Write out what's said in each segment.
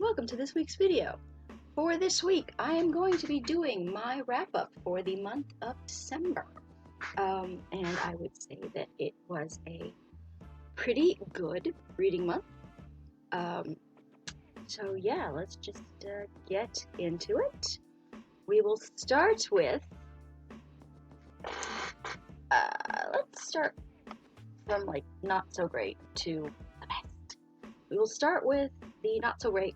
welcome to this week's video. For this week, I am going to be doing my wrap-up for the month of December. And I would say that it was a pretty good reading month. So yeah, let's just get into it. We will start with, let's start from like not so great to the best. We will start with the not so great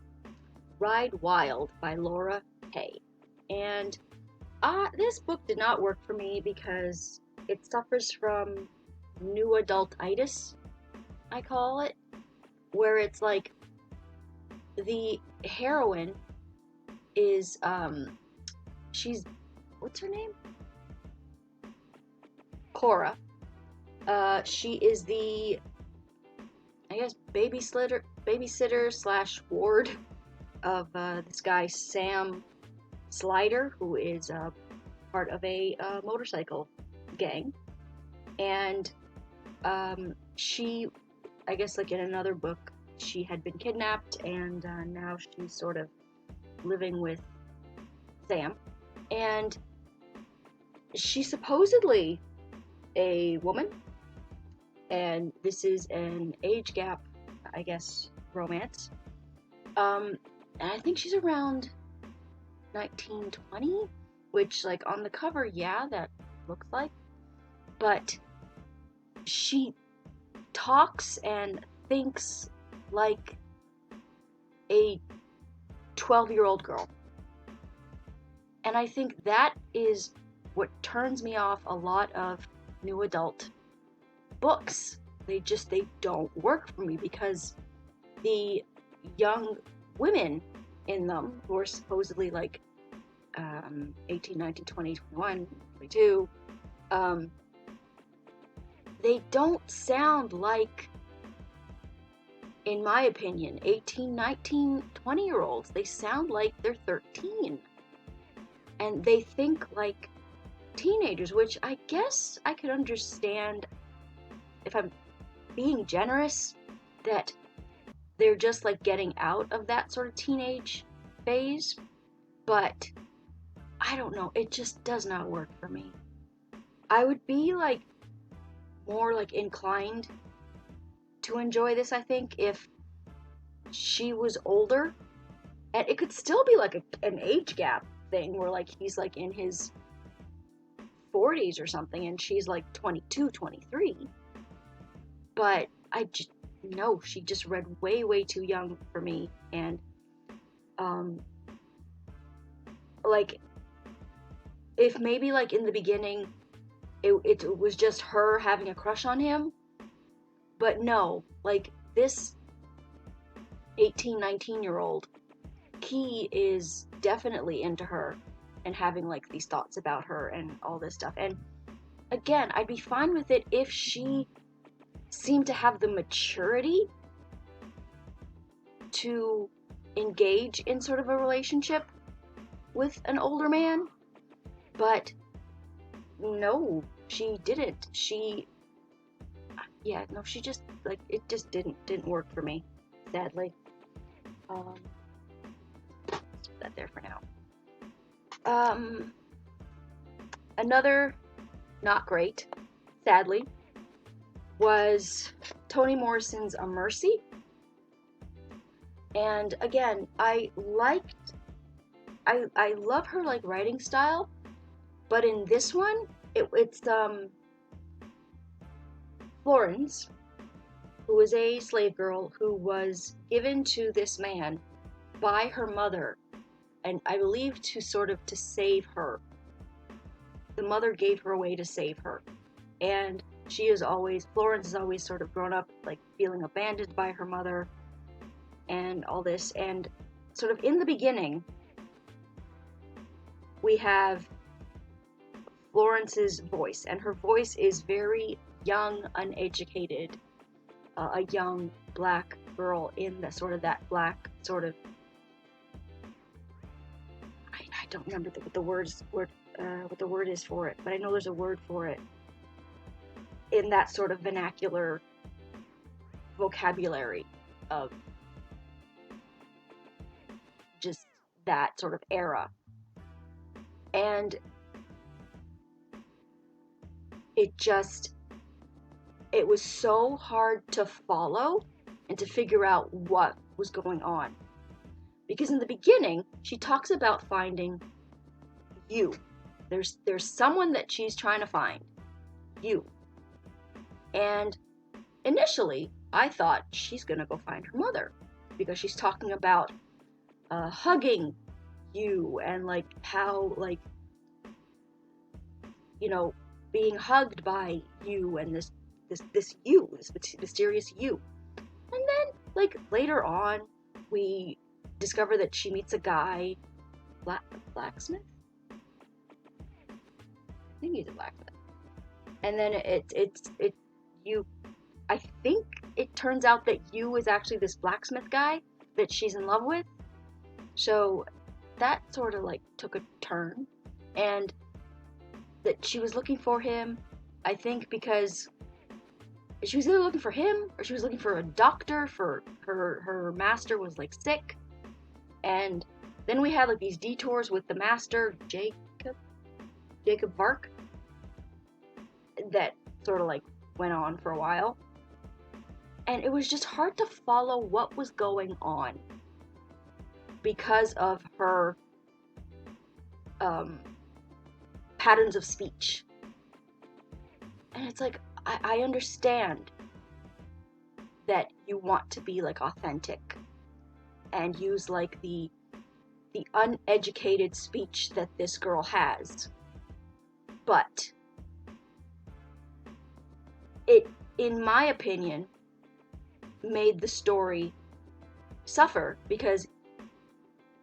Ride Wild by Laura Hay. And this book did not work for me because it suffers from new adultitis, I call it, where it's like the heroine is, she's, what's her name? Cora. She is the, I guess, babysitter slash ward of this guy Sam Slider, who is part of a motorcycle gang. And she, I guess like in another book, she had been kidnapped, and now she's sort of living with Sam. And she's supposedly a woman, and this is an age gap, I guess, romance. And I think she's around 1920, which, like, on the cover, yeah, that looks like. But she talks and thinks like a 12-year-old girl. And I think that is what turns me off a lot of new adult books. They don't work for me, because the young women in them, who are supposedly like 18, 19, 20, 21, 22, they don't sound like, in my opinion, 18, 19, 20-year-olds. They sound like they're 13. And they think like teenagers, which I guess I could understand, if I'm being generous, that they're just like getting out of that sort of teenage phase. But I don't know, it just does not work for me. I would be like more like inclined to enjoy this, I think, if she was older. And it could still be like an age gap thing, where like he's like in his 40s or something and she's like 22, 23. But no, she just read way too young for me. And like, if maybe like in the beginning it was just her having a crush on him, but no, like this 18, 19-year-old, he is definitely into her and having like these thoughts about her and all this stuff. And again, I'd be fine with it if she seemed to have the maturity to engage in sort of a relationship with an older man. But no, she didn't. She just, like, it just didn't work for me, sadly. Let's put that there for now. Another not great, sadly, was Toni Morrison's A Mercy. And again, I love her like writing style, but in this one, it's Florence, who was a slave girl who was given to this man by her mother, and I believe to save her. The mother gave her away to save her. And Florence has always sort of grown up like feeling abandoned by her mother and all this. And sort of in the beginning, we have Florence's voice, and her voice is very young, uneducated, a young black girl in the sort of that black sort of, I don't remember what the word is for it, but I know there's a word for it, in that sort of vernacular vocabulary of that sort of era. And it was so hard to follow and to figure out what was going on. Because in the beginning, she talks about finding you. There's someone that she's trying to find. You. And initially, I thought she's gonna go find her mother. Because she's talking about hugging you and like how like, you know, being hugged by you and this you, this mysterious you. And then like later on, we discover that she meets a guy, blacksmith. I think he's a blacksmith. And then I think it turns out that you is actually this blacksmith guy that she's in love with. So that sort of like took a turn, and that she was looking for him, I think because she was either looking for him or she was looking for a doctor for her master was like sick. And then we had like these detours with the master, Jacob Bark, that sort of like went on for a while. And it was just hard to follow what was going on because of her patterns of speech. And it's like, I understand that you want to be like authentic and use like the uneducated speech that this girl has. But it, in my opinion, made the story suffer because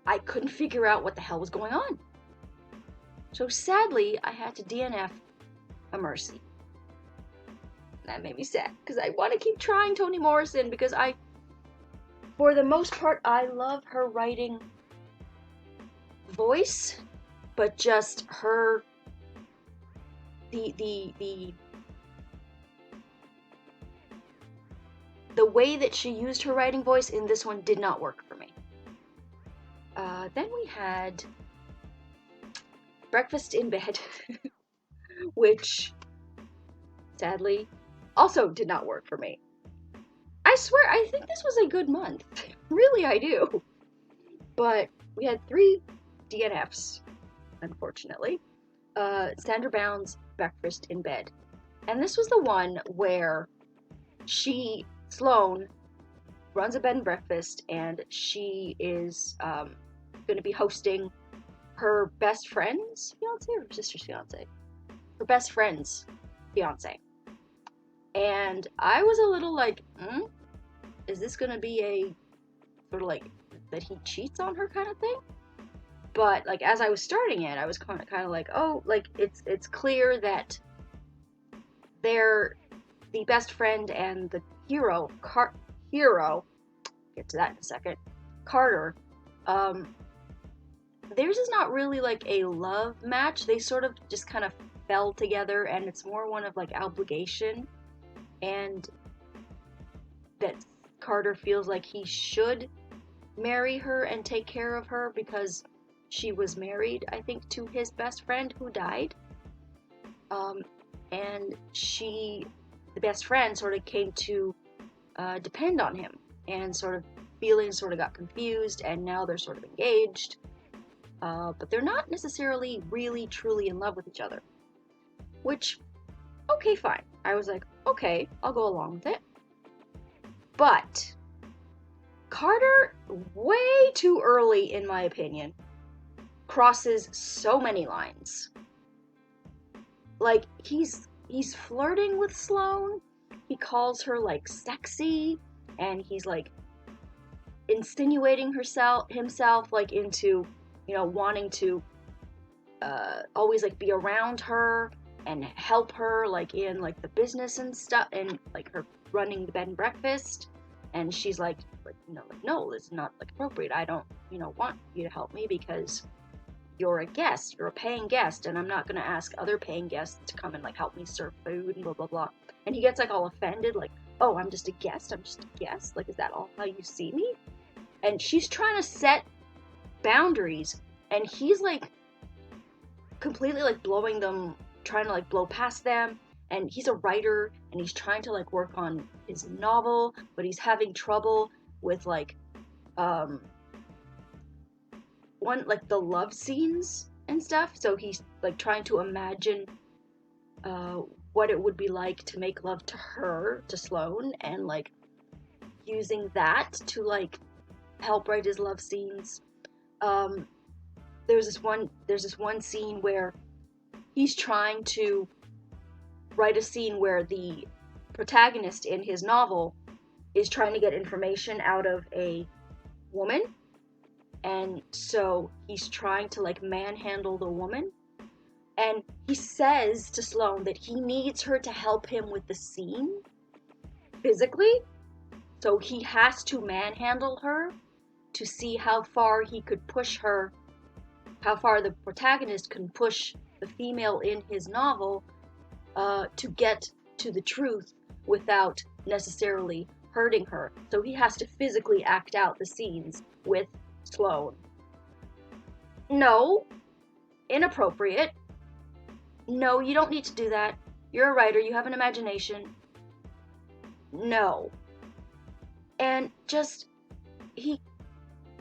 I couldn't figure out what the hell was going on. So sadly, I had to DNF a Mercy. That made me sad because I want to keep trying Toni Morrison because for the most part, I love her writing voice, but just her, the way that she used her writing voice in this one did not work for me. Then we had Breakfast in Bed, which sadly also did not work for me. I swear, I think this was a good month. Really, I do. But we had 3 DNFs, unfortunately. Sandra Bound's Breakfast in Bed. And this was the one where Sloane, runs a bed and breakfast, and she is going to be hosting her best friend's fiance or her sister's fiance? Her best friend's fiance. And I was a little like, is this going to be a sort of like that he cheats on her kind of thing? But like as I was starting it, I was kind of like, oh, like it's clear that they're the best friend and the hero, get to that in a second, Carter, theirs is not really like a love match. They sort of just kind of fell together, and it's more one of like obligation, and that Carter feels like he should marry her and take care of her because she was married, I think, to his best friend who died. And the best friend sort of came to depend on him, and sort of feelings sort of got confused, and now they're sort of engaged. But they're not necessarily really truly in love with each other. Which, okay, fine. I was like, okay, I'll go along with it. But Carter, way too early, in my opinion, crosses so many lines. Like, he's flirting with Sloane. He calls her, like, sexy, and he's, like, insinuating himself, like, into, you know, wanting to always, like, be around her and help her, like, in, like, the business and stuff, and, like, her running the bed and breakfast. And she's like, you know, like, no, this is not, like, appropriate. I don't, you know, want you to help me because you're a guest. You're a paying guest, and I'm not going to ask other paying guests to come and, like, help me serve food and blah, blah, blah. And he gets, like, all offended, like, oh, I'm just a guest. I'm just a guest. Like, is that all how you see me? And she's trying to set boundaries, and he's like completely like blowing them, trying to like blow past them. And he's a writer, and he's trying to like work on his novel, but he's having trouble with like um one like the love scenes and stuff. So he's like trying to imagine uh what it would be like to make love to her, to Sloane, and like using that to like help write his love scenes. um there's this one scene where he's trying to write a scene where the protagonist in his novel is trying to get information out of a woman, and so he's trying to like manhandle the woman, and he says to Sloane that he needs her to help him with the scene physically, so he has to manhandle her to see how far he could push her, how far the protagonist can push the female in his novel, to get to the truth without necessarily hurting her. So he has to physically act out the scenes with Sloane. No, inappropriate. No, you don't need to do that. You're a writer, you have an imagination. No. And just,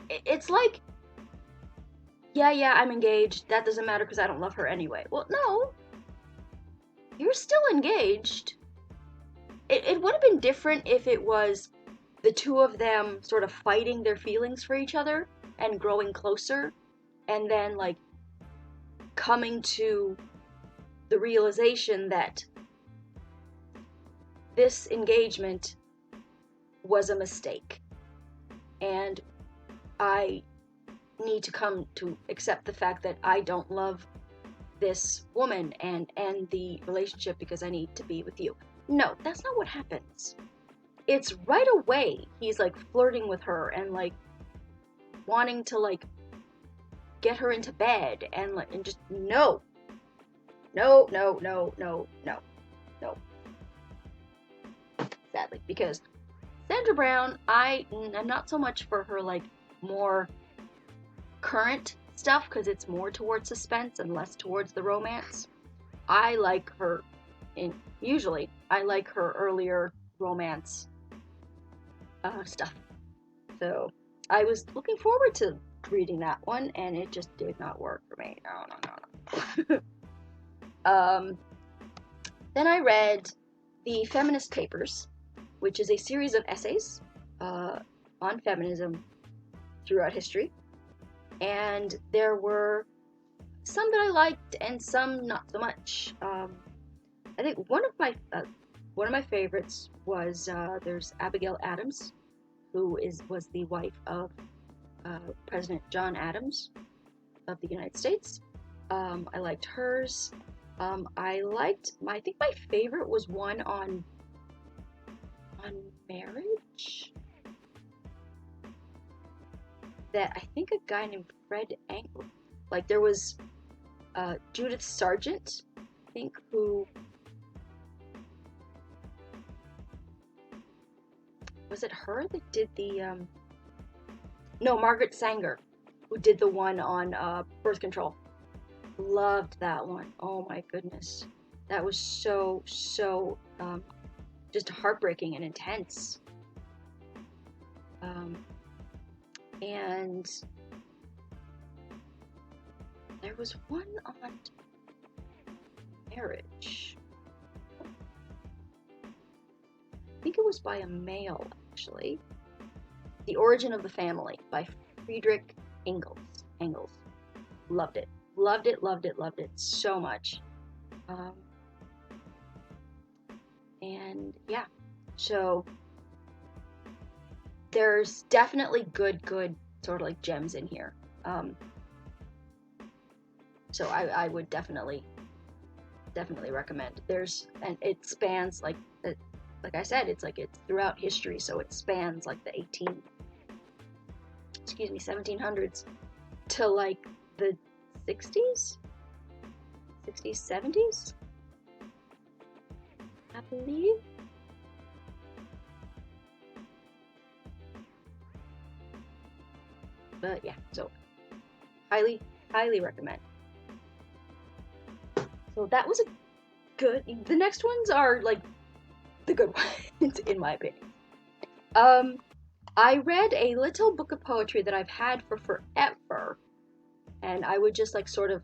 it's like, yeah, I'm engaged. That doesn't matter because I don't love her anyway. Well, no. You're still engaged. It would have been different if it was the two of them sort of fighting their feelings for each other and growing closer, and then like coming to the realization that this engagement was a mistake, and I need to come to accept the fact that I don't love this woman and end the relationship because I need to be with you. No, that's not what happens. It's right away he's like flirting with her and like wanting to like get her into bed, and like, and just no. Sadly, because Sandra Brown, I'm not so much for her like more current stuff because it's more towards suspense and less towards the romance. I like her usually I like her earlier romance stuff. So I was looking forward to reading that one, and it just did not work for me. No. Then I read The Feminist Papers, which is a series of essays on feminism throughout history. And there were some that I liked and some not so much. I think one of my favorites was there's Abigail Adams, who was the wife of President John Adams of the United States. I liked hers. I think my favorite was one on marriage, that I think a guy named Fred Angle, like there was Judith Sargent, I think, who was it her that did the no, Margaret Sanger, who did the one on birth control. Loved that one. Oh my goodness, that was so just heartbreaking and intense. And there was one on marriage. I think it was by a male, actually. The Origin of the Family by Friedrich Engels. Loved it so much. And yeah, so there's definitely good sort of like gems in here. So I would definitely recommend. And it spans like I said, it's throughout history, so it spans like the 1700s to like the 60s, 70s, I believe. But yeah, so Highly, highly recommend. So that was a good. The next ones are like the good ones, in my opinion. I read a little book of poetry that I've had for forever, and I would just like sort of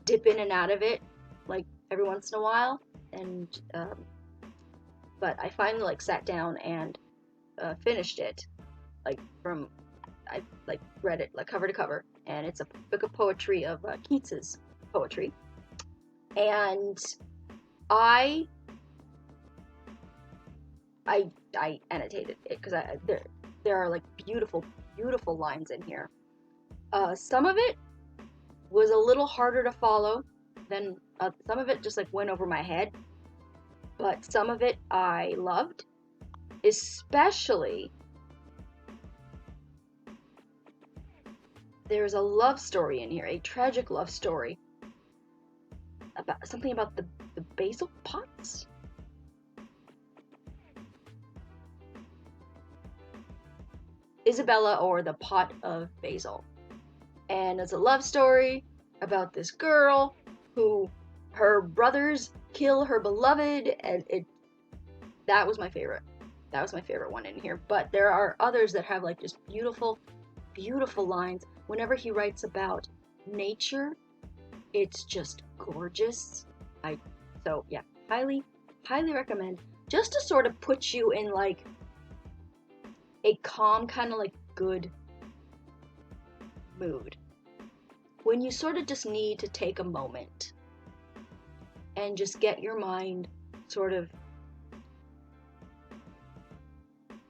dip in and out of it, like every once in a while. And but I finally like sat down and finished it, like I like read it like cover to cover, and it's a book of poetry of Keats's poetry, and I annotated it because there are like beautiful lines in here. Some of it was a little harder to follow than some of it just like went over my head, but some of it I loved, especially there's a love story in here, a tragic love story about something about the basil pots. Isabella or the Pot of Basil. And it's a love story about this girl who her brothers kill her beloved, and that was my favorite. That was my favorite one in here. But there are others that have like just beautiful lines. Whenever he writes about nature, it's just gorgeous. So yeah, highly recommend. Just to sort of put you in like a calm, kind of like good mood. When you sort of just need to take a moment and just get your mind sort of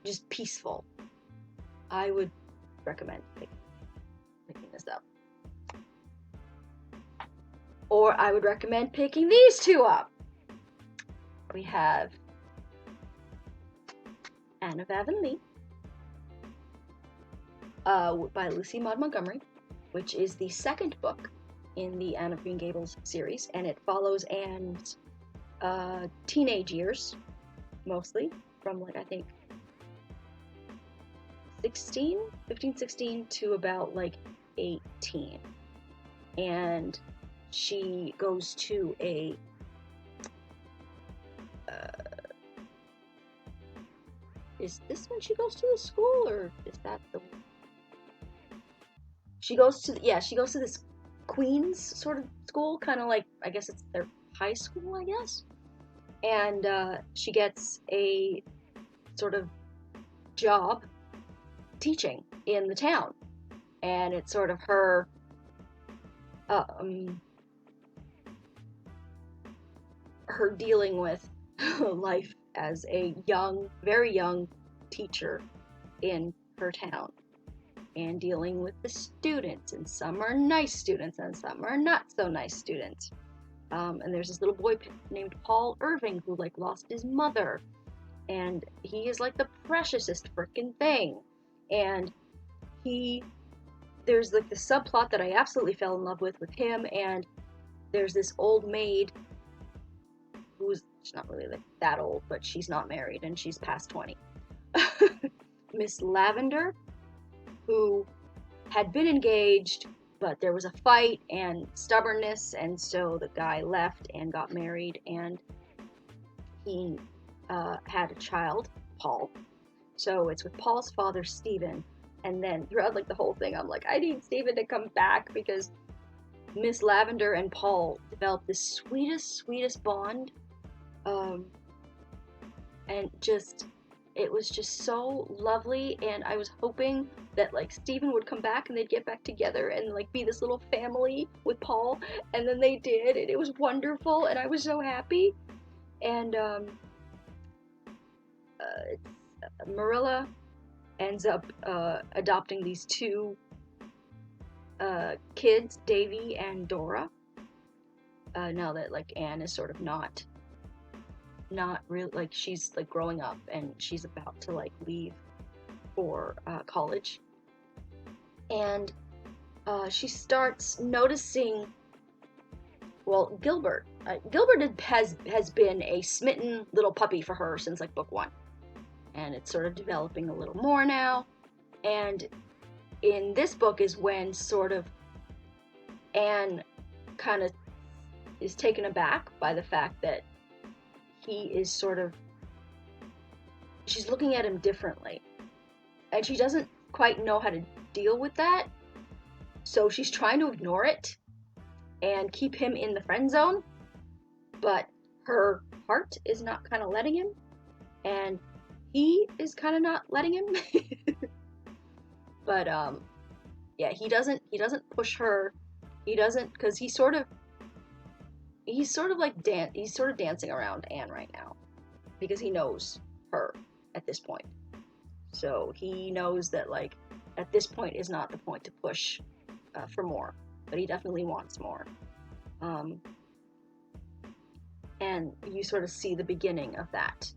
just peaceful, I would recommend picking this up. Or I would recommend picking these two up. We have Anne of Avonlea by Lucy Maud Montgomery, which is the second book in the Anne of Green Gables series, and it follows Anne's teenage years, mostly, from like I think 15, 16 to about like 18. And she goes to a is this when she goes to the school, or is that the she goes to this Queen's sort of school, kind of like, I guess it's their high school, I guess. And she gets a sort of job teaching in the town, and it's sort of her her dealing with life as a very young teacher in her town, and dealing with the students, and some are nice students and some are not so nice students. And there's this little boy named Paul Irving who like lost his mother, and he is like the preciousest freaking thing. And there's like the subplot that I absolutely fell in love with him, and there's this old maid who's not really like that old, but she's not married and she's past 20. Miss Lavender, who had been engaged, but there was a fight and stubbornness, and so the guy left and got married, and he had a child, Paul. So it's with Paul's father, Stephen, and then throughout like the whole thing, I'm like, I need Stephen to come back, because Miss Lavender and Paul developed this sweetest bond, and just it was just so lovely. And I was hoping that like Stephen would come back and they'd get back together and like be this little family with Paul, and then they did, and it was wonderful, and I was so happy. And Marilla ends up adopting these two kids, Davy and Dora, now that like Anne is sort of not really, like she's like growing up and she's about to like leave for college. And she starts noticing, well, Gilbert has been a smitten little puppy for her since like book 1, and it's sort of developing a little more now. And in this book is when sort of Anne kind of is taken aback by the fact that he is sort of, she's looking at him differently. And she doesn't quite know how to deal with that. So she's trying to ignore it and keep him in the friend zone. But her heart is not kind of letting him. And he is kind of not letting him. But yeah, he doesn't push her. He doesn't, because he's sort of dancing around Anne right now, because he knows her at this point. So he knows that, like, at this point is not the point to push for more, but he definitely wants more. And you sort of see the beginning of that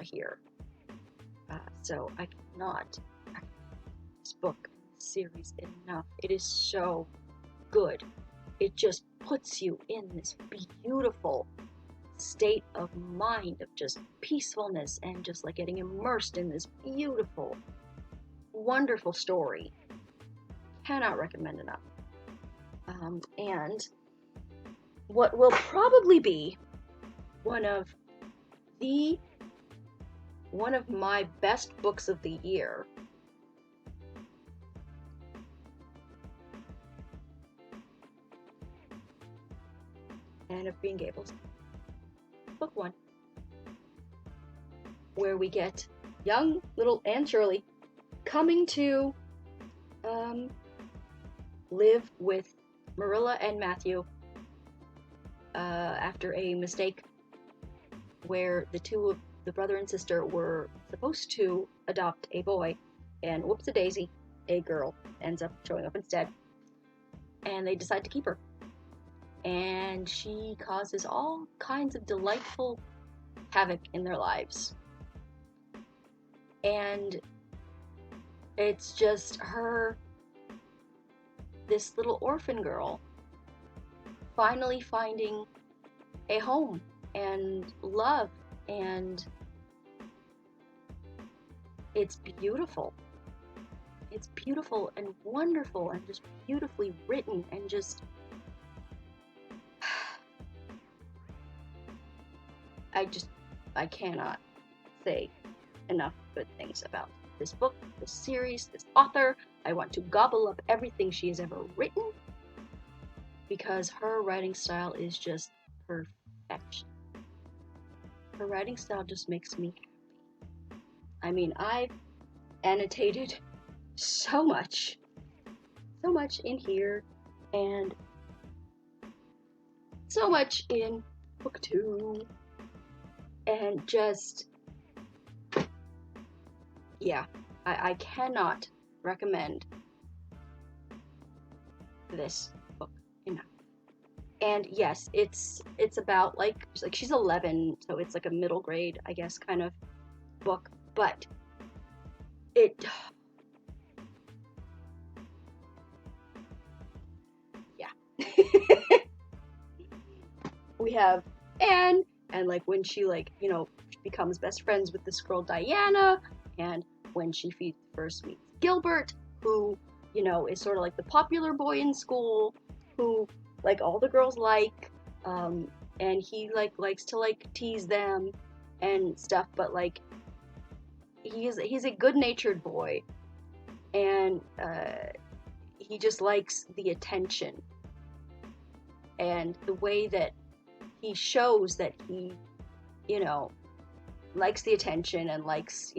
here. So I cannot recommend this book series enough. It is so good. It just puts you in this beautiful state of mind of just peacefulness and just like getting immersed in this beautiful, wonderful story. Cannot recommend enough. And what will probably be one of my best books of the year Anne of Green Gables, book 1, where we get young little Anne Shirley coming to live with Marilla and Matthew after a mistake where the brother and sister were supposed to adopt a boy, and whoops-a-daisy, a girl ends up showing up instead, and they decide to keep her. And she causes all kinds of delightful havoc in their lives. And it's just her, this little orphan girl, finally finding a home and love, and it's beautiful. It's beautiful and wonderful and just beautifully written, and just I cannot say enough good things about this book, this series, this author. I want to gobble up everything she has ever written, because her writing style is just perfection. Her writing style just makes me happy. I mean, I've annotated so much in here, and so much in book 2, and just, yeah, I cannot recommend this book enough. And yes, it's about like she's 11, so it's like a middle grade, I guess, kind of book, but it, yeah. We have Anne, and like when she becomes best friends with this girl Diana, and when she first meets Gilbert, who, is sort of like the popular boy in school, who like all the girls like, and he likes to tease them and stuff, but like he's a good-natured boy, and he just likes the attention, and the way that he shows that he, likes the attention and likes,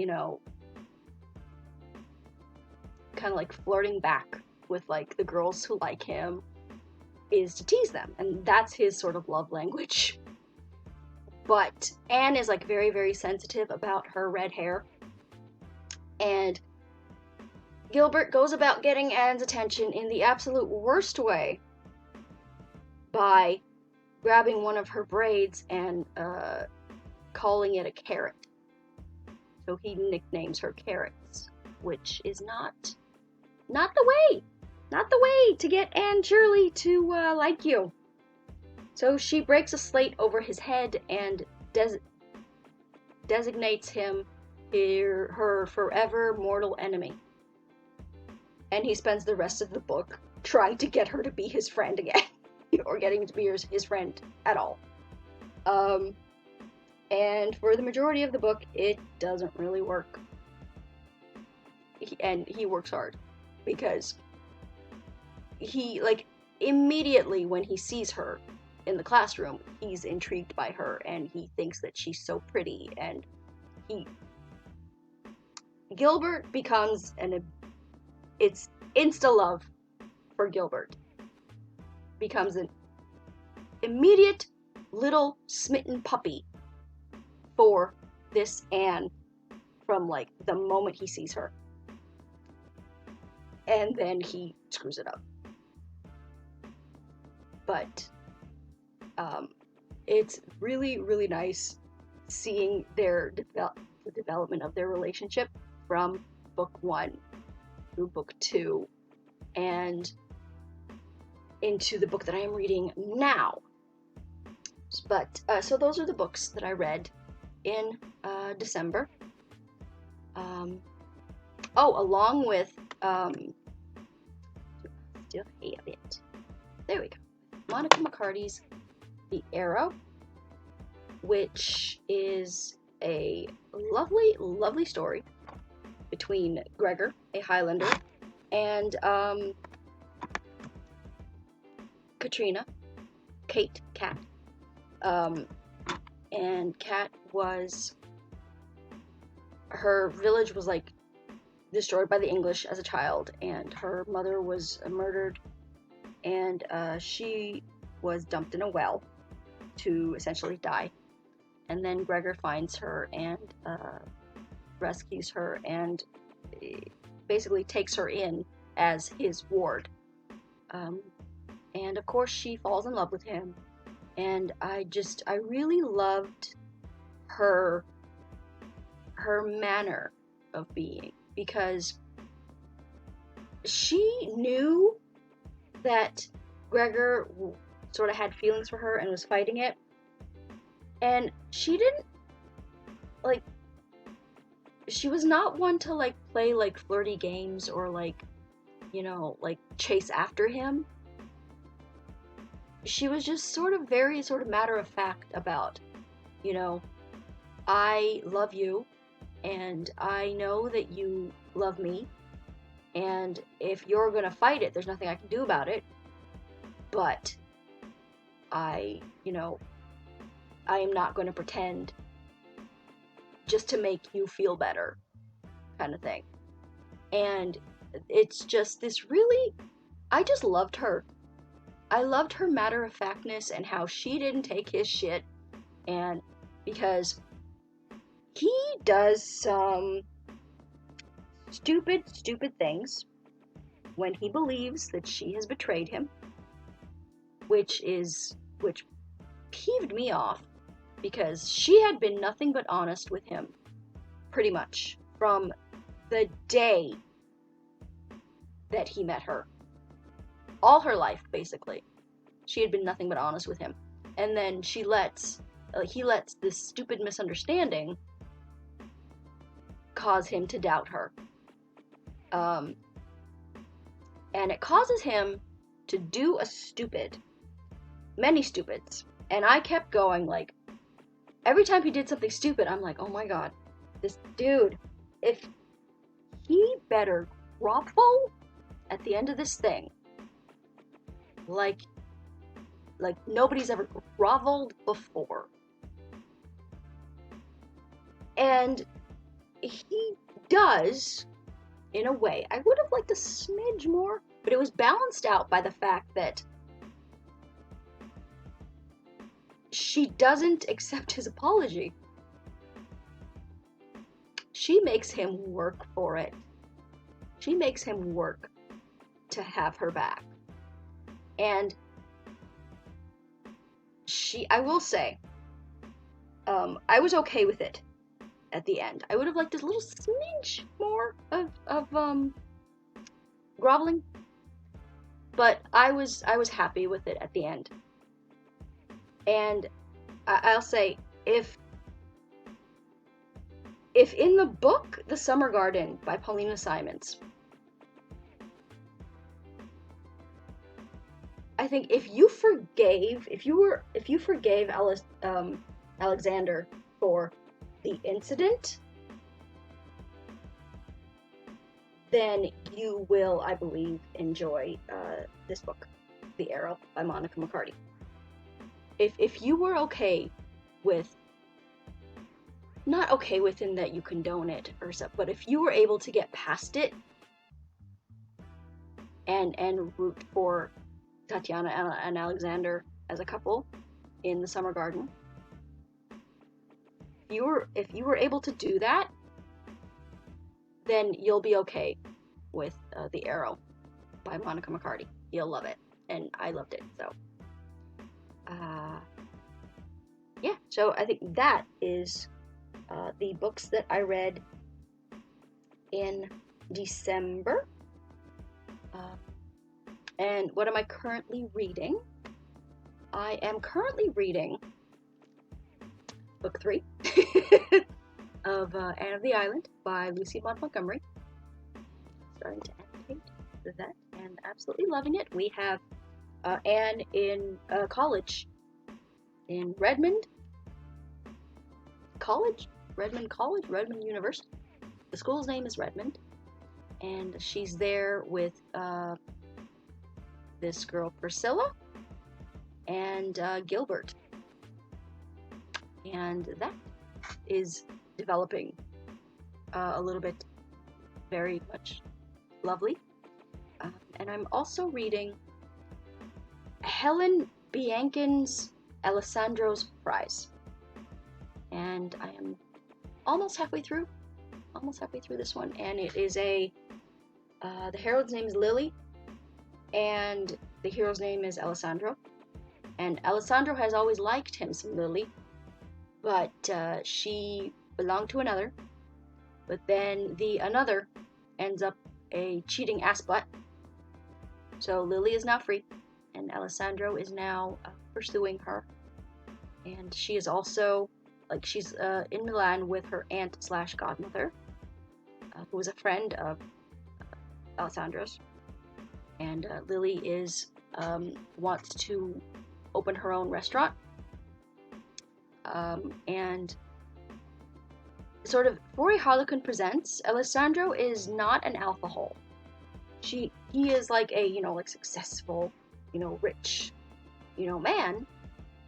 kind of like flirting back with like the girls who like him, is to tease them, and that's his sort of love language. But Anne is like very, very sensitive about her red hair, and Gilbert goes about getting Anne's attention in the absolute worst way by grabbing one of her braids and calling it a carrot. So he nicknames her Carrots, which is not the way to get Anne Shirley to like you. So she breaks a slate over his head and designates him her forever mortal enemy. and he spends the rest of the book trying to get her to be his friend again, or getting to be his friend at all. And for the majority of the book, it doesn't really work. And he works hard, because he, like, immediately when he sees her in the classroom, he's intrigued by her, and he thinks that she's so pretty, and Gilbert becomes it's insta-love for Gilbert. Becomes an immediate little smitten puppy for this Anne from, like, the moment he sees her. And then he screws it up. But it's really, really nice seeing the development of their relationship from book 1 through book 2 and into the book that I am reading now. But so those are the books that I read in December. Along with still have it. There we go. Monica McCarty's The Arrow, which is a lovely, lovely story between Gregor, a Highlander, and Kat. And Kat her village was, like, destroyed by the English as a child, and her mother was murdered, and she was dumped in a well to essentially die. And then Gregor finds her and rescues her and basically takes her in as his ward. And of course she falls in love with him, and I really loved her manner of being, because she knew that Gregor sort of had feelings for her and was fighting it, and she didn't, like, she was not one to, like, play, like, flirty games or, like, you know, like, chase after him. She was just very matter of fact about, you know, I love you, and I know that you love me, and if you're gonna fight it, there's nothing I can do about it, but I am not gonna pretend just to make you feel better, kind of thing. And it's just this really, I just loved her. I loved her matter-of-factness and how she didn't take his shit, and because he does some stupid things when he believes that she has betrayed him, which peeved me off, because she had been nothing but honest with him, pretty much, from the day that he met her. All her life, basically. She had been nothing but honest with him. And then he lets this stupid misunderstanding cause him to doubt her. And it causes him to do many stupids. And I kept going, like, every time he did something stupid, I'm like, oh my god, this dude, if he better grovel at the end of this thing, like nobody's ever groveled before. And he does, in a way. I would have liked a smidge more, but it was balanced out by the fact that she doesn't accept his apology. She makes him work for it. She makes him work to have her back. And I will say, I was okay with it at the end. I would have liked a little smidge more of groveling, but I was happy with it at the end. And I'll say, if in the book The Summer Garden by Paulina Simons, I think if you forgave Alexander for the incident, then you will, I believe, enjoy this book, The Arrow by Monica McCarty. If you were okay with, not okay with in that you condone it or stuff, but if you were able to get past it and root for Tatiana and Alexander as a couple in the Summer Garden, if you were able to do that, then you'll be okay with The Arrow by Monica McCarty. You'll love it, and I loved it. So, yeah. So I think that is the books that I read in December. And what am I currently reading? I am currently reading book 3 of Anne of the Island by Lucy Maud Montgomery. Starting to annotate that and absolutely loving it. We have Anne in college in Redmond College, Redmond University. The school's name is Redmond, and she's there with this girl Priscilla and Gilbert, and that is developing a little bit very much lovely. And I'm also reading Helen Biancan's Alessandro's Prize, and I am almost halfway through this one, and it is the heroine's name is Lily, and the hero's name is Alessandro, and Alessandro has always liked him some Lily, but she belonged to another, but then the another ends up a cheating assbutt, so Lily is now free, and Alessandro is now pursuing her, and she is also, like, she's in Milan with her aunt/godmother, who was a friend of Alessandro's, and Lily wants to open her own restaurant, and sort of Rory Harlequin presents, Alessandro is not an alcohol. He is like a, like successful, rich, man,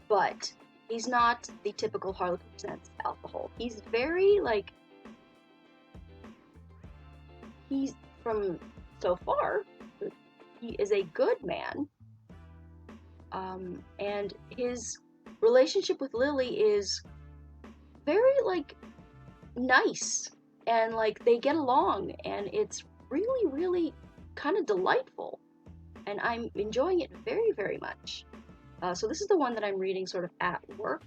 but he's not the typical Harlequin presents alcohol. He's very, like, he's, from so far, he is a good man, and his relationship with Lily is very, like, nice, and, like, they get along, and it's really, really kind of delightful, and I'm enjoying it very, very much. So this is the one that I'm reading sort of at work,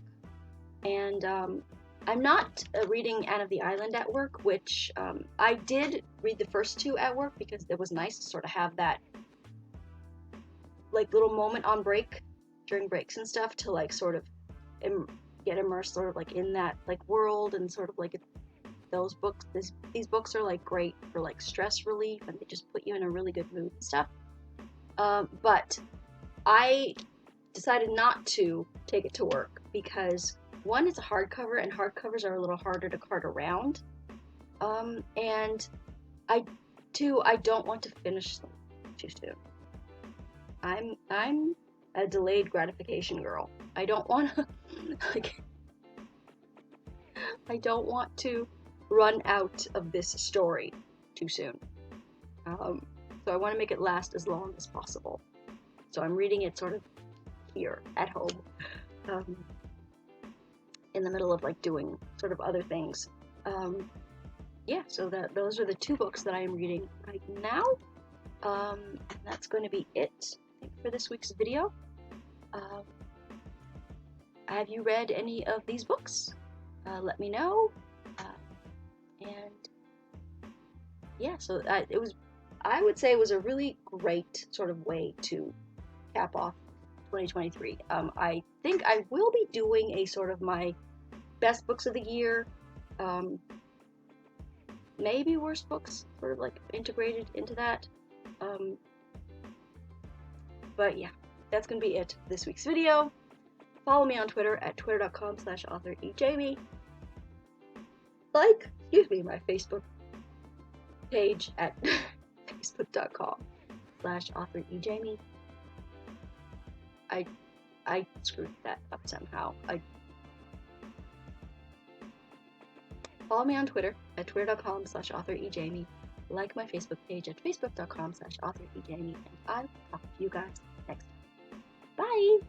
and I'm not reading Anne of the Island at work, which I did read the first 2 at work because it was nice to sort of have that, like, little moment on break, during breaks and stuff, to, like, sort of get immersed sort of, like, in that, like, world, and sort of, like, those books, these books are, like, great for, like, stress relief, and they just put you in a really good mood and stuff. But I decided not to take it to work because, one, it's a hardcover, and hardcovers are a little harder to cart around, and I don't want to finish them too soon. I'm a delayed gratification girl. I don't want to, like, I don't want to run out of this story too soon. So I want to make it last as long as possible. So I'm reading it sort of here at home, in the middle of, like, doing sort of other things. Yeah, so those are the 2 books that I am reading right now. And that's going to be it, I think, for this week's video. Have you read any of these books? Let me know. And yeah, so I would say it was a really great sort of way to cap off 2023. I think I will be doing a sort of my best books of the year, maybe worst books, sort of like integrated into that. But yeah, that's going to be it for this week's video. Follow me on Twitter at twitter.com/authorejamie. My Facebook page at facebook.com/authorejamie. I screwed that up somehow. Follow me on Twitter at twitter.com/authorejamie. Like my Facebook page at facebook.com/authorejamie. And I will talk to you guys next time. Bye!